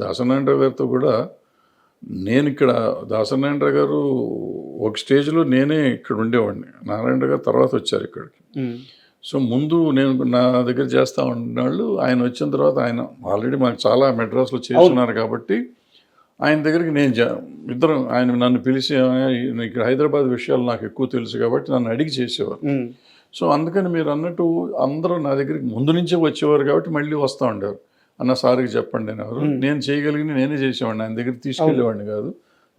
దాసనారాయణరావు గారితో కూడా నేను ఇక్కడ దాసనారాయణరావు గారు ఒక స్టేజ్లో నేనే ఇక్కడ ఉండేవాడిని, నారాయణరావు గారు తర్వాత వచ్చారు ఇక్కడికి. సో ముందు నేను నా దగ్గర చేస్తూ ఉన్నవాళ్ళు, ఆయన వచ్చిన తర్వాత ఆయన ఆల్రెడీ మనకు చాలా మెడ్రాస్లో చేస్తున్నారు కాబట్టి ఆయన దగ్గరికి నేను ఇద్దరం, ఆయన నన్ను పిలిచి ఇక్కడ హైదరాబాద్ విషయాలు నాకు ఎక్కువ తెలుసు కాబట్టి నన్ను అడిగి చేసేవారు. సో అందుకని మీరు అన్నట్టు అందరూ నా దగ్గరికి ముందు నుంచే వచ్చేవారు కాబట్టి మళ్ళీ వస్తూ ఉండేవారు. అన్న సార్కి చెప్పండి అని ఎవరు, నేను చేయగలిగిన నేనే చేసేవాడిని, ఆయన దగ్గరికి తీసుకెళ్ళేవాడిని కాదు.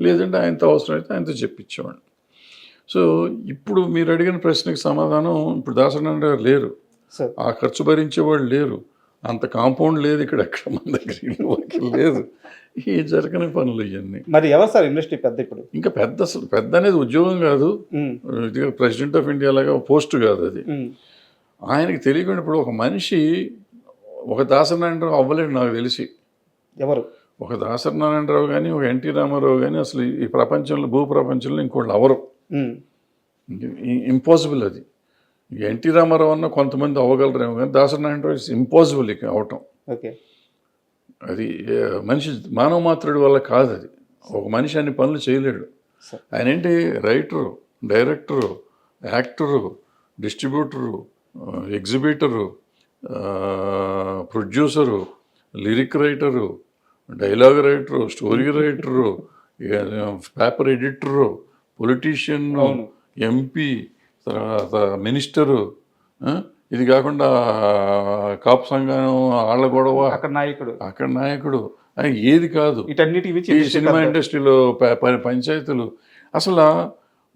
లేదంటే ఆయనతో అవసరం అయితే ఆయనతో చెప్పించేవాడిని. సో ఇప్పుడు మీరు అడిగిన ప్రశ్నకి సమాధానం, ఇప్పుడు దాసనారాయణ గారు లేరు, ఆ ఖర్చు భరించేవాళ్ళు లేరు, అంత కాంపౌండ్ లేదు ఇక్కడ, ఎక్కడ మన దగ్గర లేదు, ఈ జరగని పనులు ఇవన్నీ. మరి ఎవరు సార్ ఇండస్ట్రీ పెద్ద ఇప్పుడు? ఇంకా పెద్ద, అసలు పెద్ద అనేది ఉద్యోగం కాదు, ప్రెసిడెంట్ ఆఫ్ ఇండియా లాగా పోస్ట్ కాదు అది. ఆయనకి తెలియకుండా ఇప్పుడు ఒక మనిషి ఒక దాసనారాయణరావు అవ్వలేడు నాకు తెలిసి. ఎవరు? ఒక దాసనారాయణరావు కానీ ఒక ఎన్టీ రామారావు కానీ అసలు ఈ ప్రపంచంలో, భూ ప్రపంచంలో ఇంకోళ్ళు అవరు, ఇంపాసిబుల్ అది. ఎన్టీ రామారావు అన్న కొంతమంది అవ్వగలరేమో కానీ దాసనారాయణరావు ఇట్స్ ఇంపాసిబుల్ ఇక అవటం. ఓకే, అది మనిషి మానవ మాత్రుడి వల్ల కాదు అది. ఒక మనిషి అన్ని పనులు చేయలేడు. ఆయన ఏంటి, writer, director, actor, distributor, exhibitor, producer, lyric writer, dialogue writer, story writer, paper editor, politician, MP, తర్వాత మినిస్టరు, ఇది కాకుండా కాపు సంఘం, ఆళ్ళ గొడవ, అక్కడ నాయకుడు, ఏది కాదు, ఈ సినిమా ఇండస్ట్రీలో పంచాయతీలు. అసలు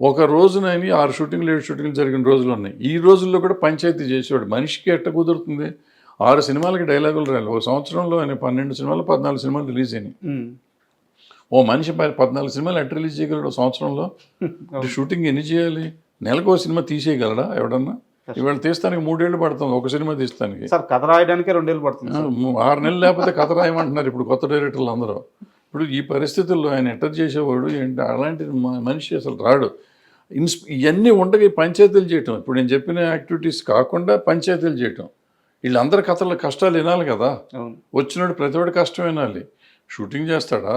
ఒక రోజున 6 షూటింగ్లు 7 షూటింగ్లు జరిగిన రోజులు ఉన్నాయి. ఈ రోజుల్లో కూడా పంచాయతీ చేసేవాడు. మనిషికి ఎట్ట కుదురుతుంది? 6 సినిమాలకి డైలాగులు రాయాలి. ఒక సంవత్సరంలో ఆయన 12 సినిమాలు 14 సినిమాలు రిలీజ్ అయినాయి. ఓ మనిషి 14 సినిమాలు ఎట్ట రిలీజ్ చేయగలడు సంవత్సరంలో? షూటింగ్ ఎన్ని చేయాలి? నెలకు ఒక సినిమా తీసేయగలడా ఎవడన్నా? ఇవాళ తీస్తానికి 3 ఏళ్ళు పడుతుంది ఒక సినిమా తీస్తానికి. సార్ కథ రాయడానికి 2 ఏళ్ళు పడుతుంది. 6 నెలలు లేకపోతే కథ రాయమంటున్నారు ఇప్పుడు కొత్త డైరెక్టర్లు అందరూ. ఇప్పుడు ఈ పరిస్థితుల్లో ఆయన ఎంటర్ చేసేవాడు ఏంటి, అలాంటి మనిషి అసలు రాడు. ఇవన్నీ ఉండగా పంచాయతీలు చేయటం, ఇప్పుడు నేను చెప్పిన యాక్టివిటీస్ కాకుండా పంచాయతీలు చేయటం, వీళ్ళందరి కష్టాలు వినాలి కదా. వచ్చినాడు ప్రతివాడు కష్టం వినాలి. షూటింగ్ చేస్తాడా?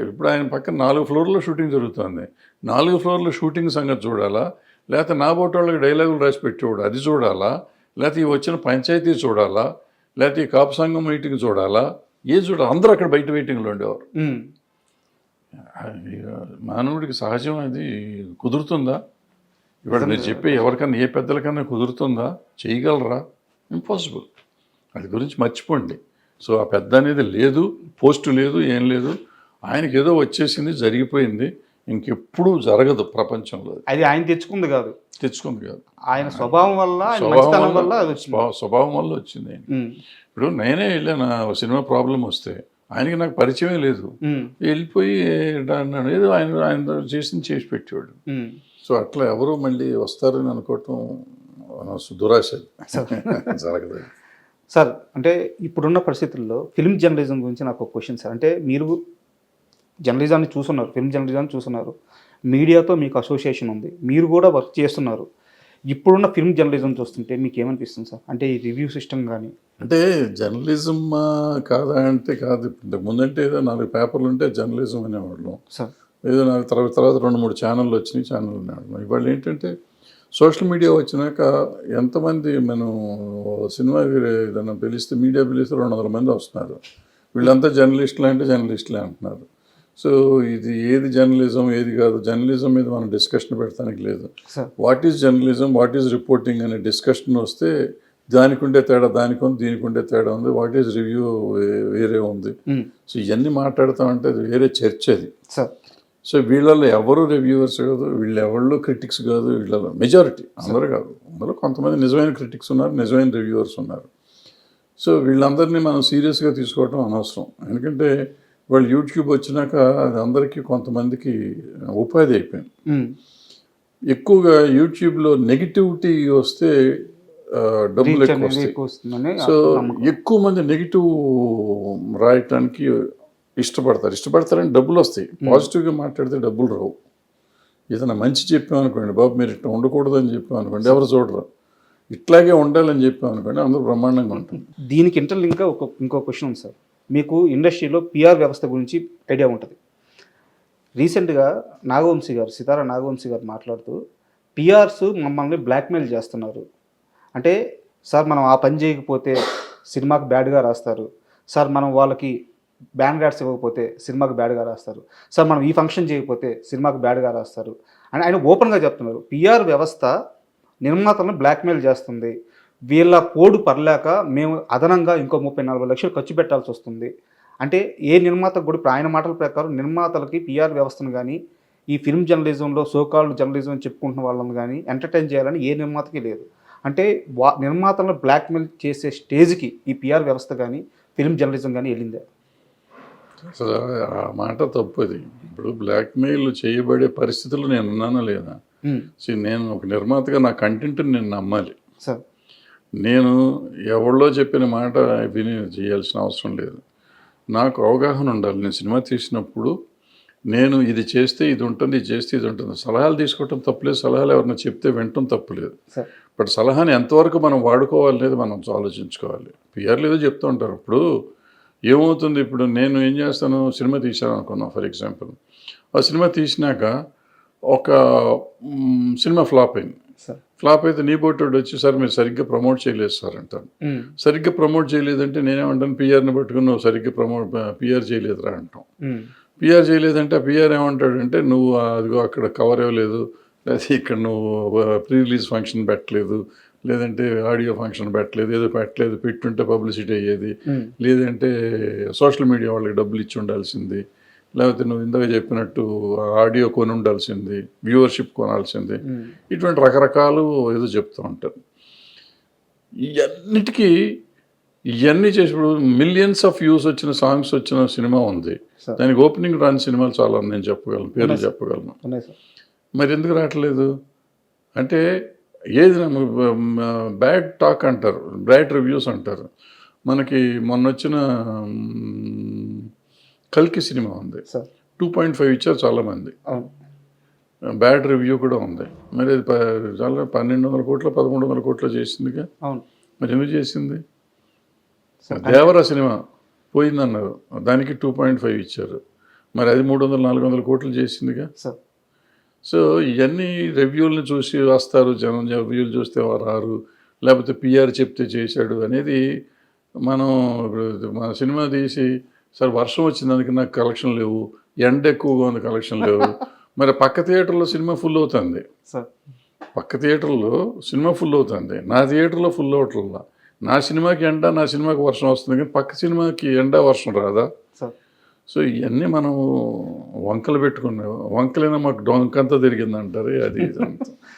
ఇప్పుడు ఆయన పక్కన 4 ఫ్లోర్లో షూటింగ్ జరుగుతుంది. 4 ఫ్లోర్లో షూటింగ్ సంగతి చూడాలా, లేకపోతే నా బోటి వాళ్ళకి డైలాగులు రాసి పెట్టేవాడు అది చూడాలా, లేకపోతే ఈ వచ్చిన పంచాయతీ చూడాలా, లేకపోతే ఈ కాపు సంఘం మీటింగ్ చూడాలా, ఏది చూడాలి? అందరూ అక్కడ బయట వెయిటింగ్లో ఉండేవారు. మానవుడికి సహజం అది కుదురుతుందా? ఇవాళ మీరు చెప్పే ఎవరికన్నా, ఏ పెద్దలకన్నా కుదురుతుందా? చేయగలరా? ఇంపాసిబుల్. అది గురించి మర్చిపోండి. సో ఆ పెద్ద అనేది లేదు, పోస్టు లేదు, ఏం లేదు. ఆయనకి ఏదో వచ్చేసింది, జరిగిపోయింది, ఇంకెప్పుడు జరగదు ప్రపంచంలో. అది ఆయన తెచ్చుకుంది కాదు, ఆయన స్వభావం వల్ల, స్వభావం వల్ల వచ్చింది ఆయన. ఇప్పుడు నేనే వెళ్ళాను, సినిమా ప్రాబ్లం వస్తే ఆయనకి నాకు పరిచయమే లేదు, వెళ్ళిపోయి అన్నాడు, ఏదో ఆయన చేసి పెట్టేవాడు. సో అట్లా ఎవరు మళ్ళీ వస్తారని అనుకోవటం దురాశ, జరగదు. సార్ అంటే ఇప్పుడున్న పరిస్థితుల్లో ఫిల్మ్ జర్నలిజం గురించి నాకు ఒక క్వశ్చన్ సార్. అంటే మీరు జర్నలిజాన్ని చూస్తున్నారు, ఫిల్మ్ జర్నలిజాన్ని చూస్తున్నారు, మీడియాతో మీకు అసోసియేషన్ ఉంది, మీరు కూడా వర్క్ చేస్తున్నారు. ఇప్పుడున్న ఫిల్మ్ జర్నలిజం చూస్తుంటే మీకు ఏమనిపిస్తుంది సార్? అంటే ఈ రివ్యూ సిస్టమ్ కానీ, అంటే జర్నలిజం కాదా అంటే కాదు. ఇంతకు ముందంటే ఏదో 4 పేపర్లు ఉంటే జర్నలిజం అనేవాళ్ళం సార్. ఏదో నాకు తర్వాత 2-3 ఛానళ్ళు వచ్చినాయి, ఛానల్ అనేవాళ్ళం. ఇవాళ ఏంటంటే సోషల్ మీడియా వచ్చినాక ఎంతమంది, మనం సినిమా ఏదైనా పిలిస్తే, మీడియా పిలిస్తే 200 మంది వస్తున్నారు. వీళ్ళంతా జర్నలిస్టులు అంటే జర్నలిస్టులే అంటున్నారు. సో ఇది ఏది జర్నలిజం ఏది కాదు, జర్నలిజం మీద మనం డిస్కషన్ పెడతానికి లేదు. What is journalism, what is reporting అనే డిస్కషన్ వస్తే దానికి ఉండే తేడా దానికి ఉంది, దీనికి ఉండే తేడా ఉంది, వాట్ ఈజ్ రివ్యూ వేరే ఉంది. సో ఇవన్నీ మాట్లాడుతామంటే అది వేరే చర్చ అది. సో వీళ్ళల్లో ఎవరు రివ్యూవర్స్ కాదు, వీళ్ళు ఎవరు క్రిటిక్స్ కాదు, వీళ్ళలో మెజారిటీ, అందరూ కాదు, అందులో కొంతమంది నిజమైన క్రిటిక్స్ ఉన్నారు, నిజమైన రివ్యూవర్స్ ఉన్నారు. సో వీళ్ళందరినీ మనం సీరియస్గా తీసుకోవటం అనవసరం. ఎందుకంటే వాళ్ళు యూట్యూబ్ వచ్చినాక అది అందరికీ కొంతమందికి ఉపాధి అయిపోయింది. ఎక్కువగా యూట్యూబ్లో నెగిటివిటీ వస్తే డబ్బులు ఎక్కువ వస్తాయి. సో ఎక్కువ మంది నెగిటివ్ రాయటానికి ఇష్టపడతారని డబ్బులు వస్తాయి. పాజిటివ్గా మాట్లాడితే డబ్బులు రావు. ఏదైనా మంచి చెప్పామనుకోండి, బాబు మీరు ఇట్లా ఉండకూడదు అని చెప్పామనుకోండి, ఎవరు చూడరు. ఇట్లాగే ఉండాలని చెప్పామనుకోండి, అందరూ బ్రహ్మాండంగా ఉంటుంది. దీనికి ఇంటర్లింక్గా ఇంకో క్వశ్చన్ ఉంది సార్. మీకు ఇండస్ట్రీలో పిఆర్ వ్యవస్థ గురించి ఐడియా ఉంటుంది. రీసెంట్గా నాగవంశీ గారు, సితారా నాగవంశీ గారు మాట్లాడుతూ పిఆర్స్ మమ్మల్ని బ్లాక్మెయిల్ చేస్తున్నారు. అంటే సార్ మనం ఆ పని చేయకపోతే సినిమాకి బ్యాడ్గా రాస్తారు, సార్ మనం వాళ్ళకి బ్యాన్ కార్డ్స్ ఇవ్వకపోతే సినిమాకి బ్యాడ్గా రాస్తారు, సార్ మనం ఈ ఫంక్షన్ చేయకపోతే సినిమాకి బ్యాడ్గా రాస్తారు అని ఆయన ఓపెన్గా చెప్తున్నారు. పిఆర్ వ్యవస్థ నిర్మాతలను బ్లాక్మెయిల్ చేస్తుంది, వీళ్ళ కోడ్ పర్లేక మేము అదనంగా ఇంకో 30-40 లక్షలు ఖర్చు పెట్టాల్సి వస్తుంది. అంటే ఏ నిర్మాతకు కూడా ఇప్పుడు ఆయన మాటల ప్రకారం నిర్మాతలకి పిఆర్ వ్యవస్థను కానీ ఈ ఫిల్మ్ జర్నలిజంలో సోకాల్డ్ జర్నలిజం చెప్పుకుంటున్న వాళ్ళని కానీ ఎంటర్టైన్ చేయాలని ఏ నిర్మాతకి లేదు. అంటే నిర్మాతలను బ్లాక్మెయిల్ చేసే స్టేజ్కి ఈ పిఆర్ వ్యవస్థ కానీ ఫిల్మ్ జర్నలిజం కానీ వెళ్ళిందే. అసలు ఆ మాట తప్పది. ఇప్పుడు బ్లాక్మెయిల్ చేయబడే పరిస్థితులు నేను ఉన్నానా లేదా? నేను ఒక నిర్మాతగా నా కంటెంట్ని నేను నమ్మాలి. సార్ నేను ఎవరిలో చెప్పిన మాట విని చేయాల్సిన అవసరం లేదు. నాకు అవగాహన ఉండాలి. నేను సినిమా తీసినప్పుడు నేను ఇది చేస్తే ఇది ఉంటుంది, ఇది చేస్తే ఇది ఉంటుంది. సలహాలు తీసుకోవటం తప్పులేదు, సలహాలు ఎవరైనా చెప్తే వినటం తప్పులేదు. బట్ సలహాని ఎంతవరకు మనం వాడుకోవాలి అనేది మనం ఆలోచించుకోవాలి. పిఆర్లు ఏదో చెప్తూ ఉంటారు. ఇప్పుడు ఏమవుతుంది, ఇప్పుడు నేను ఏం చేస్తాను, సినిమా తీశాను అనుకున్నాం ఫర్ ఎగ్జాంపుల్. ఆ సినిమా తీసినాక ఒక సినిమా ఫ్లాప్ అయింది. ఫ్లాప్ అయితే నీ బోటోడు వచ్చి సార్ మీరు సరిగ్గా ప్రమోట్ చేయలేదు సార్ అంటాను. సరిగ్గా ప్రమోట్ చేయలేదంటే నేనేమంటాను, పిఆర్ని పట్టుకుని నువ్వు సరిగ్గా పిఆర్ చేయలేదురా అంటాం. పిఆర్ చేయలేదంటే ఆ పిఆర్ ఏమంటాడంటే నువ్వు అదిగో అక్కడ కవర్ ఇవ్వలేదు, లేదా ఇక్కడ నువ్వు ప్రీ రిలీజ్ ఫంక్షన్ పెట్టలేదు, లేదంటే ఆడియో ఫంక్షన్ పెట్టలేదు, ఏదో పెట్టలేదు, పెట్టుంటే పబ్లిసిటీ అయ్యేది, లేదంటే సోషల్ మీడియా వాళ్ళకి డబ్బులు ఇచ్చి ఉండాల్సింది, లేకపోతే నువ్వు ఇందాక చెప్పినట్టు ఆడియో కొని ఉండాల్సింది, వ్యూవర్షిప్ కొనాల్సింది, ఇటువంటి రకరకాలు ఏదో చెప్తూ ఉంటారు. ఇవన్నీ చేసినప్పుడు మిలియన్స్ ఆఫ్ వ్యూస్ వచ్చిన సాంగ్స్ వచ్చిన సినిమా ఉంది, దానికి ఓపెనింగ్ రాని సినిమాలు చాలా నేను చెప్పగలను, పేర్లు చెప్పగలను. మరి ఎందుకు రావట్లేదు అంటే ఏది బ్యాడ్ టాక్ అంటారు, బ్యాడ్ రివ్యూస్ అంటారు. మనకి మొన్న వచ్చిన కల్కి సినిమా ఉంది, 2.5 ఇచ్చారు చాలామంది, బ్యాడ్ రివ్యూ కూడా ఉంది. మరి అది చాలా 1200 కోట్లు 1300 కోట్లు చేసిందిగా. మరి ఎందుకు చేసింది? దేవరా సినిమా పోయిందన్నారు, దానికి 2.5 ఇచ్చారు, మరి అది 300-400 కోట్లు చేసిందిగా. సో ఇవన్నీ రివ్యూలను చూసి వస్తారు జనం, రివ్యూలు చూస్తే రారు, లేకపోతే పిఆర్ చెప్తే చేశాడు అనేది. మనం మన సినిమా తీసి సార్ వర్షం వచ్చిందానికి నాకు కలెక్షన్ లేవు, ఎండ ఎక్కువగా ఉంది కలెక్షన్ లేవు, మరి పక్క థియేటర్లో సినిమా ఫుల్ అవుతుంది, పక్క థియేటర్లో సినిమా ఫుల్ అవుతుంది, నా థియేటర్లో ఫుల్ అవట్లా. నా సినిమాకి ఎండ, నా సినిమాకి వర్షం వస్తుంది, కానీ పక్క సినిమాకి ఎండ వర్షం రాదా? సో ఇవన్నీ మనం వంకలు పెట్టుకున్నాం, వంకలైనా మాకు డొంకంతా తిరిగిందంటారు, అది ఇదంతా.